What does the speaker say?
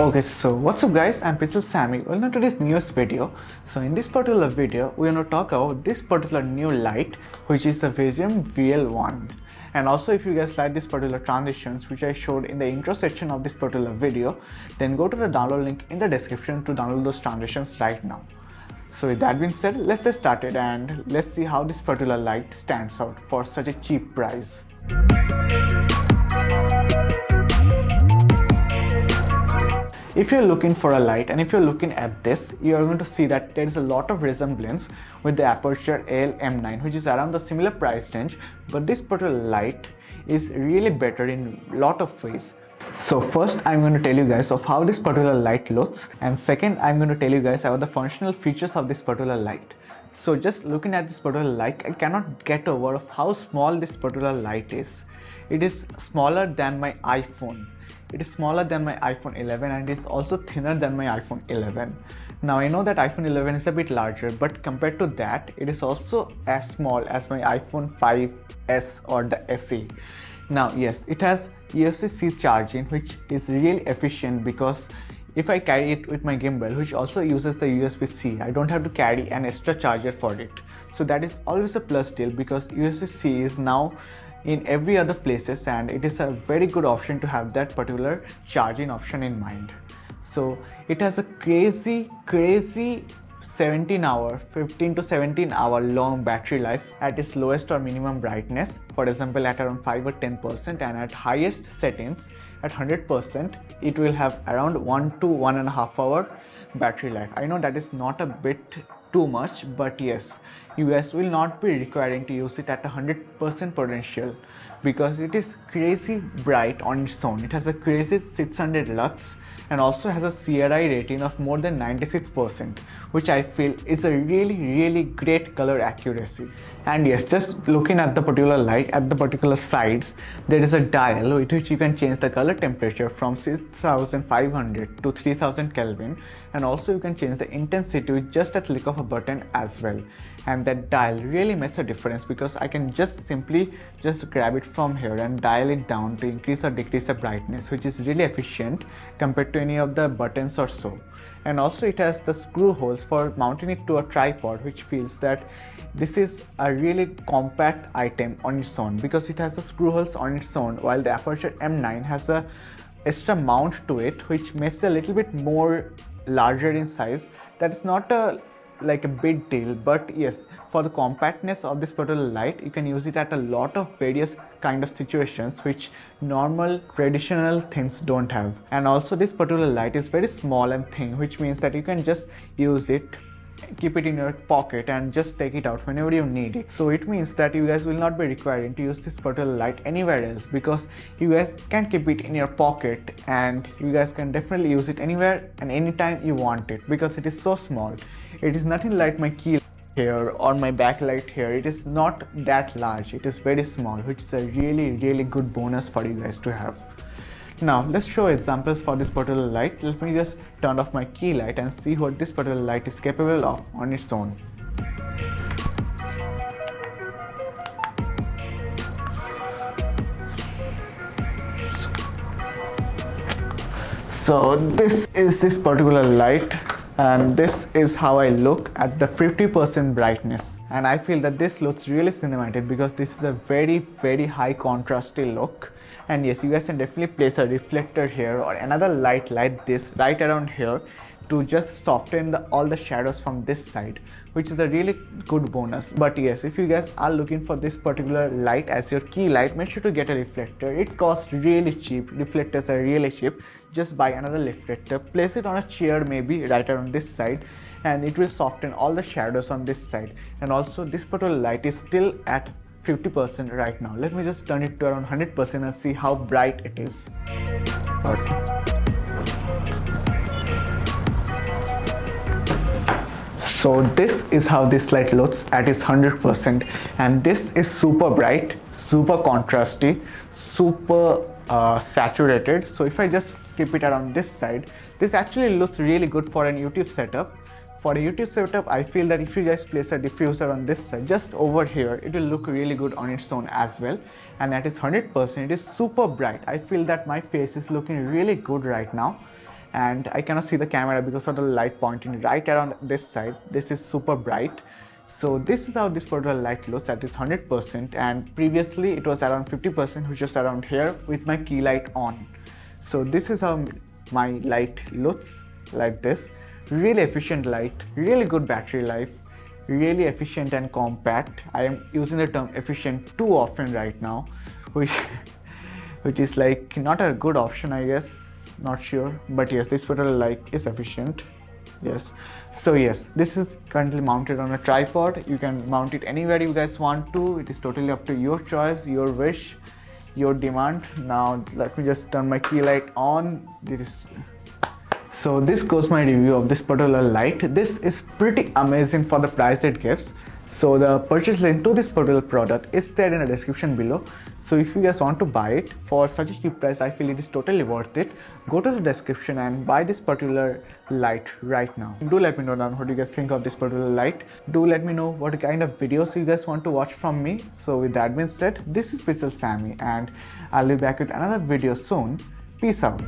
Okay, so what's up guys, I'm Pixel Sammy. Welcome to this newest video. So in this particular video, we're going to talk about this particular new light, which is the Visium VL1. And also if you guys like this particular transitions, which I showed in the intro section of this particular video, then go to the download link in the description to download those transitions right now. So with that being said, let's get started and let's see how this particular light stands out for such a cheap price. If you're looking for a light and if you're looking at this, you're going to see that there is a lot of resemblance with the Aputure AL-M9, which is around the similar price range, but this particular light is really better in a lot of ways. So first I'm going to tell you guys of how this particular light looks, and second I'm going to tell you guys about the functional features of this particular light. So just looking at this particular light, I cannot get over of how small this particular light is. It is smaller than my iPhone. It is smaller than my iPhone 11 and it's also thinner than my iPhone 11. Now I know that iPhone 11 is a bit larger, but compared to that, it is also as small as my iPhone 5s or the SE. Now yes, it has USB-C charging, which is really efficient because if I carry it with my gimbal, which also uses the USB-C, I don't have to carry an extra charger for it. So that is always a plus deal because USB-C is now in every other places and it is a very good option to have that particular charging option in mind. So it has a crazy 15 to 17 hour long battery life at its lowest or minimum brightness, for example at around 5 or 10%, and at highest settings at 100% it will have around 1 to 1.5 hour battery life. I know that is not a bit too much, but yes, you guys will not be requiring to use it at 100% potential because it is crazy bright on its own. It has a crazy 600 lux and also has a CRI rating of more than 96%, which I feel is a really great color accuracy. And yes, just looking at the particular light, at the particular sides, there is a dial with which you can change the color temperature from 6500 to 3000 Kelvin, and also you can change the intensity with just a click of a button as well. And that dial really makes a difference because I can just simply grab it from here and dial it down to increase or decrease the brightness, which is really efficient compared to any of the buttons or so. And also it has the screw holes for mounting it to a tripod, which feels that this is a really compact item on its own because it has the screw holes on its own, while the Aputure M9 has a extra mount to it, which makes it a little bit more larger in size. That's not a big deal, but yes, for the compactness of this particular light, you can use it at a lot of various kind of situations which normal traditional things don't have. And also this particular light is very small and thin, which means that you can just use it, keep it in your pocket and just take it out whenever you need it. So it means that you guys will not be requiring to use this particular light anywhere else because you guys can keep it in your pocket and you guys can definitely use it anywhere and anytime you want it because it is so small. It is nothing like my key here or my backlight here. It is not that large. It is very small, which is a really good bonus for you guys to have. Now let's show examples for this particular light. Let me just turn off my key light and see what this particular light is capable of on its own. So this is this particular light and this is how I look at the 50% brightness, and I feel that this looks really cinematic because this is a very high contrasty look. And yes, you guys can definitely place a reflector here or another light like this right around here to just soften all the shadows from this side, which is a really good bonus. But yes, if you guys are looking for this particular light as your key light, make sure to get a reflector. It costs really cheap. Reflectors are really cheap. Just buy another reflector, place it on a chair maybe right around this side, and it will soften all the shadows on this side. And also this particular light is still at 50% right now. Let me just turn it to around 100% and see how bright it is. Okay. So this is how this light looks at its 100%, and this is super bright, super contrasty, super saturated. So if I just keep it around this side, this actually looks really good for an YouTube setup. For a YouTube setup, I feel that if you guys place a diffuser on this side, just over here, it will look really good on its own as well. And at its 100%, it is super bright. I feel that my face is looking really good right now. and I cannot see the camera because of the light pointing right around this side. This is super bright. So this is how this portable light looks at this 100%, and previously it was around 50%, which was around here with my key light on. So this is how my light looks, like this. Really efficient light, really good battery life, really efficient and compact. I am using the term efficient too often right now, which is like not a good option, I guess, not sure, but yes, this portable light is efficient. Yes, so yes, this is currently mounted on a tripod. You can mount it anywhere you guys want to. It is totally up to your choice, your wish, your demand. Now let me just turn my key light on. So this goes my review of this portable light. This is pretty amazing for the price it gives. So the purchase link to this portable product is there in the description below. So if you guys want to buy it for such a cheap price, I feel it is totally worth it. Go to the description and buy this particular light right now. Do let me know down what you guys think of this particular light. Do let me know what kind of videos you guys want to watch from me. So with that being said, this is Pixel Sammy, and I'll be back with another video soon. Peace out.